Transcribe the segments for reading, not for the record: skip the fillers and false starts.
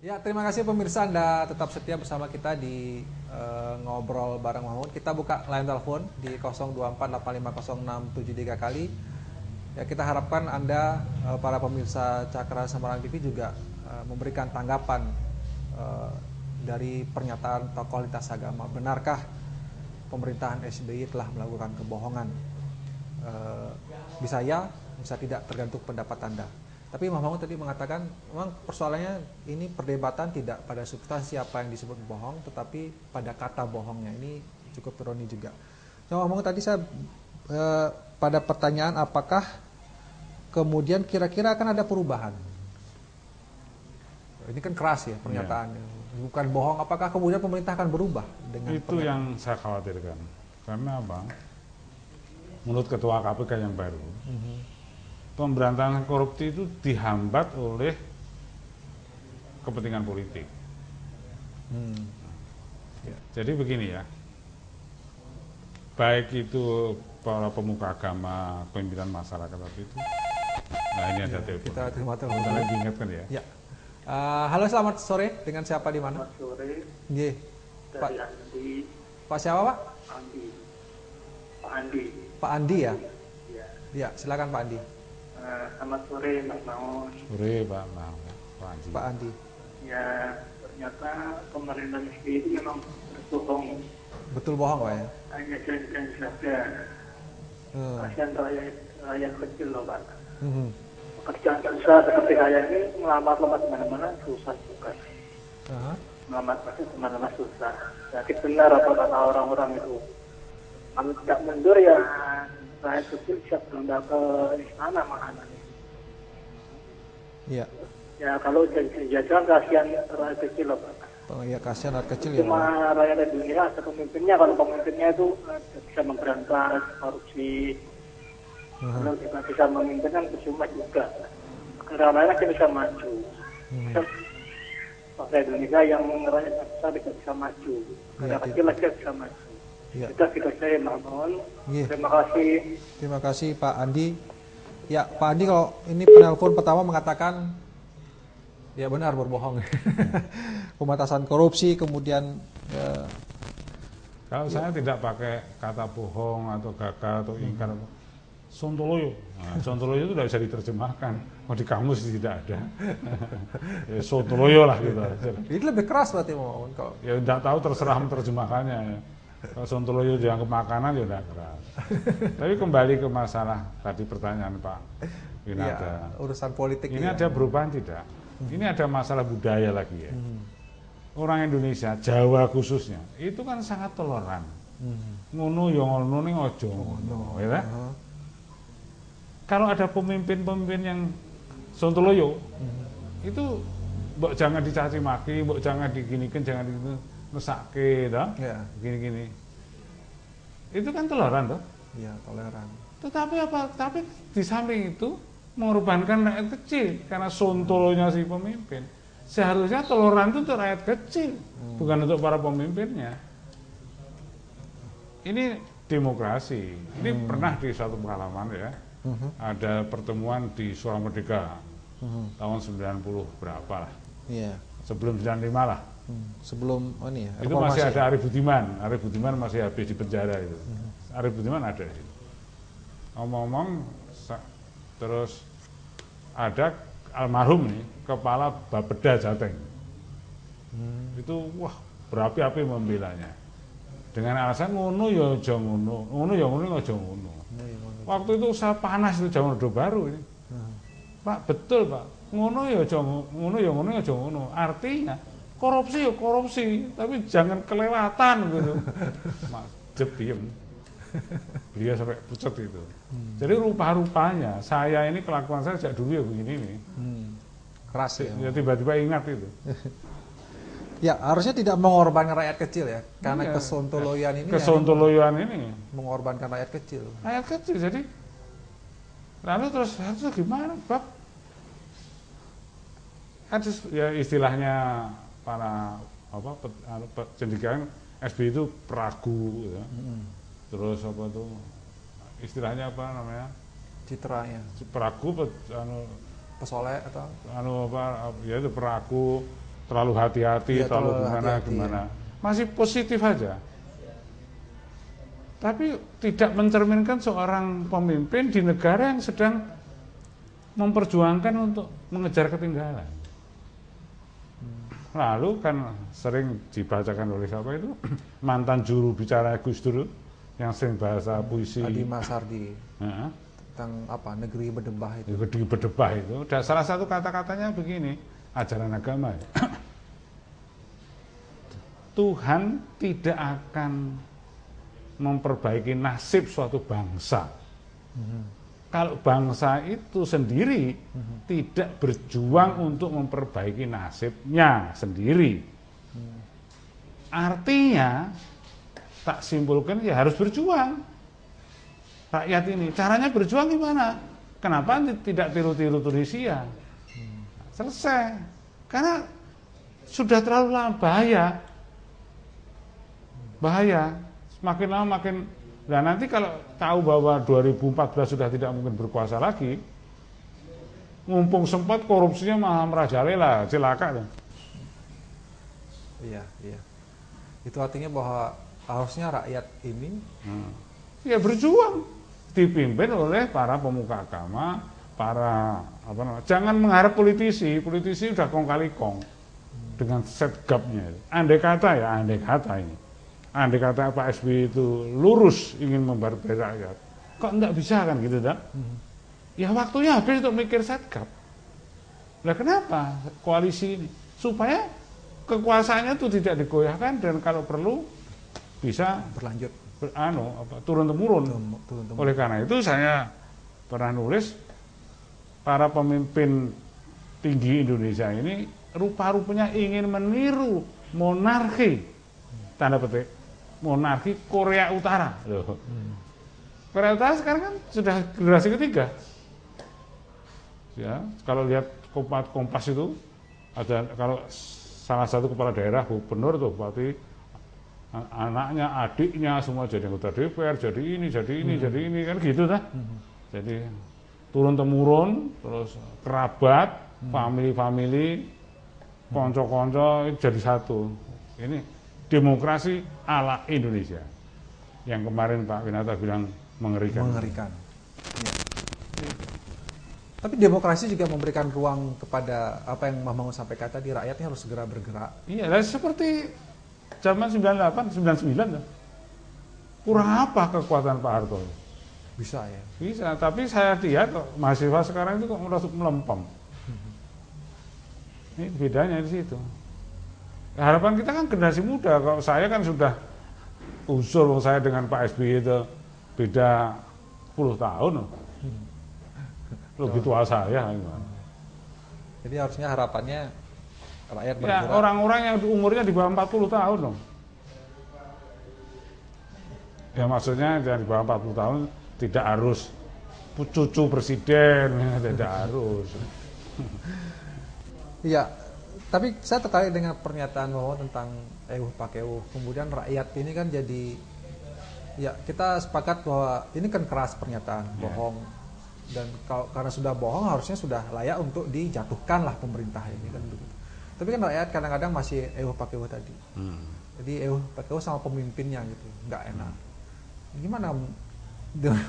Ya, terima kasih pemirsa, Anda tetap setia bersama kita di Ngobrol Bareng Mahmud. Kita buka line telepon di 02485063 kali. Ya, kita harapkan Anda, para pemirsa Cakra Semarang TV juga memberikan tanggapan dari pernyataan tokoh lintas agama. Benarkah pemerintahan SBY telah melakukan kebohongan? Bisa ya, bisa tidak, tergantung pendapat Anda. Tapi Imam Mahmud tadi mengatakan memang persoalannya ini perdebatan tidak pada substansi apa yang disebut bohong, tetapi pada kata bohongnya. Ini cukup ironi juga. Imam Mahmud tadi saya pada pertanyaan apakah kemudian kira-kira akan ada perubahan. Ini kan keras ya pernyataannya. Bukan bohong, apakah kemudian pemerintah akan berubah dengan itu yang saya khawatirkan. Karena apa? Menurut Ketua KPK yang baru, pemberantasan korupsi itu dihambat oleh kepentingan politik. Jadi begini ya, baik itu para pemuka agama, pimpinan masyarakat itu. Nah ini ada telepon. Kita terima telepon. Kita diingatkan ya. Ya. Halo, selamat sore. Dengan siapa di mana? Selamat sore. Iya. Pak Andi. Pak siapa, Pak? Andi. Pak Andi. Pak Andi ya? Ya. Ya, silakan Pak Andi. Selamat sore Mas Maus. Sore Pak Andi. Pak Andi. Ya, ternyata pemerintah SBY itu memang berbohong. Betul bohong, Pak ya? Hanya janji-janji saja. Kasihan rakyat kecil loh Pak. Pekerjaan besar seperti saya ini melamar-lamar di mana-mana susah juga. Melamar pasti di mana-mana susah. Jadi benar apa kata orang-orang itu. Kalau tidak mundur ya rakyat kecil bisa berundak ke istana mana. Iya. Ya kalau jajan kasihan rakyat kecil loh Pak. Oh iya, kasihan rakyat kecil ya, Pak. Cuma rakyat Indonesia atau pemimpinnya, kalau pemimpinnya itu bisa memberantas korupsi. Kalau tidak bisa memimpin kan percuma juga. Negara lain aja bisa maju. Bangsa Indonesia yang rakyat besar tidak bisa maju. Negara kecil aja bisa maju. Ya. Kita saya mohon. Terima kasih. Terima kasih Pak Andi. Ya, Pak Andi, kalau ini penelpon pertama mengatakan ya benar berbohong. Pembatasan korupsi, kemudian kalau saya tidak pakai kata bohong atau gagal atau ingkar, sontoloyo. Nah, sontoloyo itu tidak bisa diterjemahkan. Oh, di kamus tidak ada. Ya, sontoloyo lah gitu. ini lebih keras berarti mau kalau Ya tidak tahu, terserah menerjemahkannya. Ya. Kalau sontoloyo dianggap makanan ya udah keras. Tapi kembali ke masalah tadi pertanyaan Pak Winata. ya, urusan politik Ini ya. ada perubahan tidak? Ini ada masalah budaya lagi ya. Orang Indonesia, Jawa khususnya, itu kan sangat toleran. Ngono ya ngono ning aja ngono, ya. Kalau ada pemimpin-pemimpin yang sontoloyo, itu mbok jangan dicaci maki, mbok jangan diginikan, jangan mesake, toh. Ya. Gini-gini. Itu kan toleran toh. Iya, toleran. Tetapi apa? Tapi di samping itu mengorbankan rakyat kecil karena sontolonya si pemimpin. Seharusnya toleran itu untuk rakyat kecil, bukan untuk para pemimpinnya. Ini demokrasi. Ini pernah di suatu pengalaman ya. Ada pertemuan di Suara Merdeka tahun 90 berapa lah. Iya. Sebelum 95 lah. Sebelum ini ya. Itu masih ada Arif Budiman. Arif Budiman masih habis di penjara itu. Arif Budiman ada di situ. Ngomong-ngomong, terus ada almarhum nih kepala Bapeda Jateng. Itu wah berapi-api membelanya. Dengan alasan ngono ya aja ngono, ngono ya ngono aja ngono. Waktu itu usaha panas itu zaman Orde Baru ini. Pak, betul Pak. Ngono ya aja ngono ya ngono aja ngono. Artinya korupsi ya korupsi, tapi jangan kelewatan gitu. Mas Jeb diem. Beliau sampai pucat itu. Jadi rupa-rupanya saya ini kelakuan saya sejak dulu ya begini nih. Keras ya. Ya tiba-tiba ingat itu. Ya, harusnya tidak mengorbankan rakyat kecil ya. Karena kesontoloyan ini kesontoloyan ini mengorbankan rakyat kecil. Rakyat kecil jadi lalu terus harusnya gimana, Bab? Harus ya istilahnya para cendekiawan SBY itu peragu ya. Terus apa tuh istilahnya apa namanya? Citranya. Peragu Pesolek atau ya itu peragu, terlalu hati-hati, terlalu gimana, masih positif aja. Tapi tidak mencerminkan seorang pemimpin di negara yang sedang memperjuangkan untuk mengejar ketinggalan. Lalu kan sering dibacakan oleh siapa itu, mantan juru bicara Gus Dur yang sering bahasa puisi Adi Masardi tentang apa, negeri berdebah itu. Negeri berdebah itu. Dan salah satu kata-katanya begini, ajaran agama. Tuhan tidak akan memperbaiki nasib suatu bangsa. Kalau bangsa itu sendiri tidak berjuang untuk memperbaiki nasibnya sendiri. Artinya, tak simpulkan ya harus berjuang. Rakyat ini, caranya berjuang gimana? Kenapa tidak tiru-tiru Tunisia? Selesai. Karena sudah terlalu lama, bahaya. Semakin lama makin, nah nanti kalau tahu bahwa 2014 sudah tidak mungkin berkuasa lagi, mumpung sempat korupsinya malah merajalela, celaka. Iya. Itu artinya bahwa harusnya rakyat ini ya berjuang, dipimpin oleh para pemuka agama, jangan mengharap politisi udah kong kali kong dengan setgapnya. Andai kata Pak SBY itu lurus ingin memperbaiki rakyat, kok enggak bisa kan gitu dah? Ya waktunya habis untuk mikir setgap. Nah kenapa koalisi ini? Supaya kekuasaannya itu tidak digoyahkan dan kalau perlu bisa berlanjut, turun temurun. Oleh karena itu saya pernah nulis, para pemimpin tinggi Indonesia ini rupa-rupanya ingin meniru monarki, tanda petik, monarki Korea Utara. Korea Utara sekarang kan sudah generasi ketiga. Ya, kalau lihat Kompas itu ada, kalau salah satu kepala daerah, gubernur tuh, bupati, anaknya, adiknya semua jadi anggota DPR, jadi ini kan gitu dah. Jadi turun temurun, terus kerabat, family, konco-konco jadi satu. Ini demokrasi ala Indonesia yang kemarin Pak Winata bilang mengerikan. Ya. Tapi demokrasi juga memberikan ruang kepada apa yang Mbah Mangun sampaikan tadi, rakyatnya harus segera bergerak. Iya, seperti zaman 98, 99 lah. Kurang apa kekuatan Pak Harto? Bisa ya? Bisa, tapi saya lihat mahasiswa sekarang itu kok merasa melempem. Ini bedanya di situ. Harapan kita kan generasi muda. Kalau saya kan sudah usul, saya dengan Pak SBY itu beda 10 tahun. Lebih tua saya. Jadi harusnya harapannya rakyat bergerak. Ya, orang-orang yang umurnya di bawah 40 tahun dong. Ya maksudnya di bawah 40 tahun tidak harus cucu presiden, tidak harus. Iya. Tapi saya tertarik dengan pernyataan bahwa tentang EUH pakai EUH. Kemudian rakyat ini kan jadi, ya kita sepakat bahwa ini kan keras pernyataan, bohong. Dan karena sudah bohong harusnya sudah layak untuk dijatuhkan lah pemerintah ini kan begitu. Tapi kan rakyat kadang-kadang masih EUH pakai EUH tadi. Jadi EUH pakai EUH sama pemimpinnya gitu, nggak enak. Gimana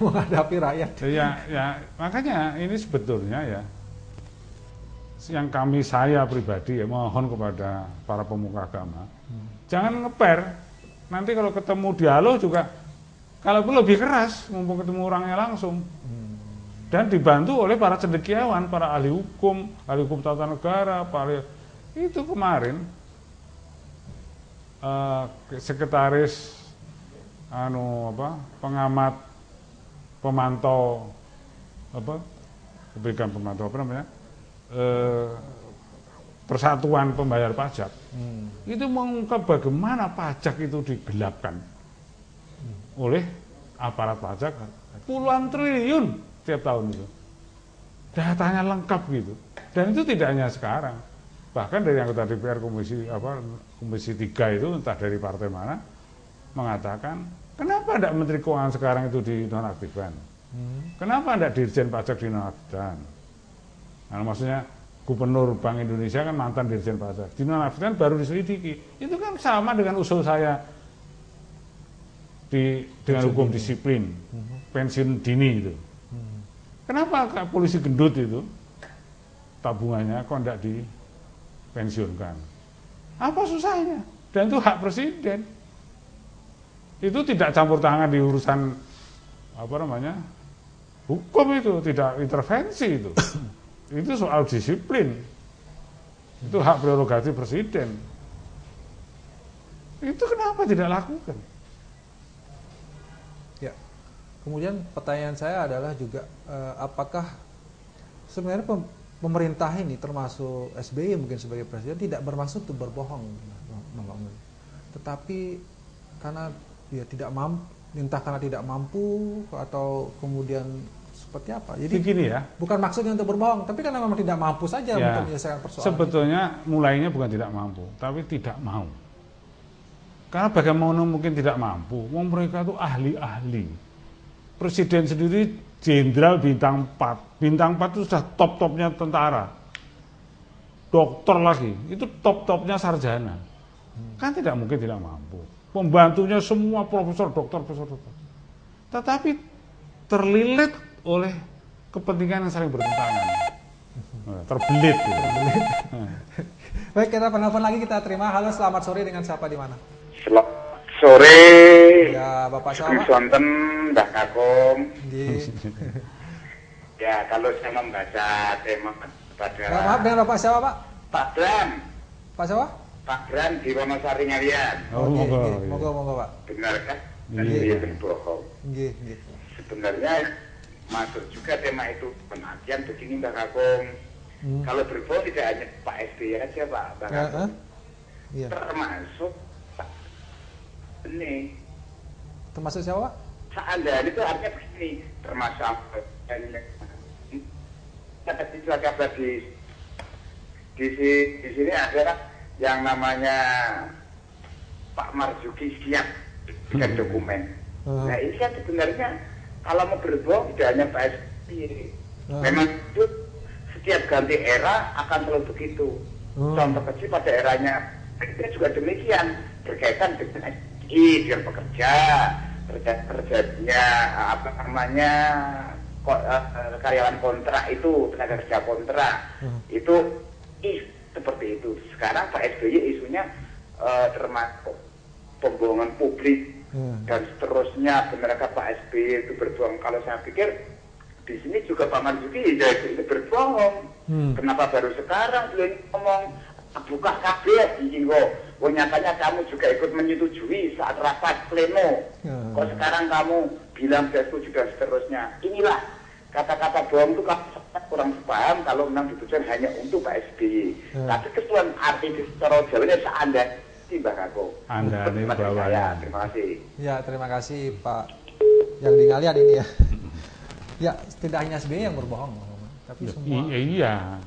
menghadapi rakyat? Ya makanya ini sebetulnya ya, yang saya pribadi ya mohon kepada para pemuka agama, jangan ngeper. Nanti kalau ketemu dialog juga, kalau perlu lebih keras, mumpung ketemu orangnya langsung. Dan dibantu oleh para cendekiawan, para ahli hukum tata negara, itu kemarin sekretaris pengamat pemantau Persatuan Pembayar Pajak itu mengungkap bagaimana pajak itu digelapkan oleh aparat pajak puluhan triliun tiap tahun itu. Datanya lengkap gitu. Dan itu tidak hanya sekarang. Bahkan dari anggota DPR Komisi 3 itu entah dari partai mana mengatakan, kenapa tidak Menteri Keuangan sekarang itu dinonaktifkan? Kenapa tidak Dirjen Pajak dinonaktifkan? Nah, maksudnya Gubernur Bank Indonesia kan mantan Dirjen Pajak, dinonaktifkan baru diselidiki. Itu kan sama dengan usul saya dengan hukum disiplin, pensiun dini itu. Kenapa polisi gendut itu tabungannya kok tidak dipensiunkan? Apa susahnya? Dan itu hak presiden. Itu tidak campur tangan di urusan hukum, itu tidak intervensi itu. Itu soal disiplin. Itu hak prerogatif presiden. Itu kenapa tidak lakukan? Ya. Kemudian pertanyaan saya adalah juga apakah sebenarnya pemerintah ini termasuk SBY mungkin sebagai presiden tidak bermaksud untuk berbohong, tetapi karena dia tidak mampu, entah karena tidak mampu atau kemudian seperti apa. Jadi begini ya, bukan maksudnya untuk berbohong, tapi karena memang tidak mampu saja ya, untuk menyelesaikan persoalan. Sebetulnya mulainya bukan tidak mampu, tapi tidak mau. Karena bagaimana mungkin tidak mampu? Mereka itu ahli-ahli. Presiden sendiri jenderal bintang 4. Bintang 4 itu sudah top-topnya tentara. Dokter lagi, itu top-topnya sarjana. Kan tidak mungkin tidak mampu. Pembantunya semua profesor, dokter. Tetapi terlilit oleh kepentingan yang saling bertentangan. Terbelit. Baik, kita penelpon lagi kita terima. Halo, selamat sore, dengan siapa di mana? Selamat sore. Ya, Bapak siapa? Sonten, Mbah Kakung. Ya, kalau saya membaca tema pada... Maaf, dengan Bapak siapa, Pak? Pak Bram. Pak siapa? Pak Bram di Wonosari Ngalian. Monggo, Pak. Benar kan? Iya. Berbohong. Sebenarnya masuk juga tema itu. Pengertian begini, Mbah Kakung. Kalau berbohong tidak hanya Pak SBY aja, Pak Kakung. Termasuk ini. Termasuk siapa, Pak? Anda itu artinya begini, termasuk kabar di sini ada yang namanya Pak Marzuki siap dengan dokumen. Nah ini kan sebenarnya kalau mau berbohong tidak hanya Pak SBY. Memang itu setiap ganti era akan selalu begitu. Contoh kecil pada eranya itu juga demikian, berkaitan dengan SBY, dengan pekerja, terjadinya karyawan kontrak itu, tenaga kerja kontrak itu seperti itu. Sekarang Pak SBY isunya termasuk pembohongan publik dan seterusnya. Benarkah Pak SBY itu berbohong? Kalau saya pikir di sini juga Pak Marzuki itu berbohong. Kenapa baru sekarang beliau ngomong buka kabeh iki kok? Nyatanya kamu juga ikut menyetujui saat rapat pleno. Kok sekarang kamu bilang saya setuju dan seterusnya. Inilah kata-kata bohong itu kurang paham kalau memang ditujukan hanya untuk Pak SBY. Tapi keseluruhan arti secara Jawanya seanda Mbah Kakung. Anda ini bawahnya. Terima kasih. Ya, terima kasih Pak yang di Ngalian ini ya. Ya, tidak hanya SBY yang berbohong, tapi semua. Iya.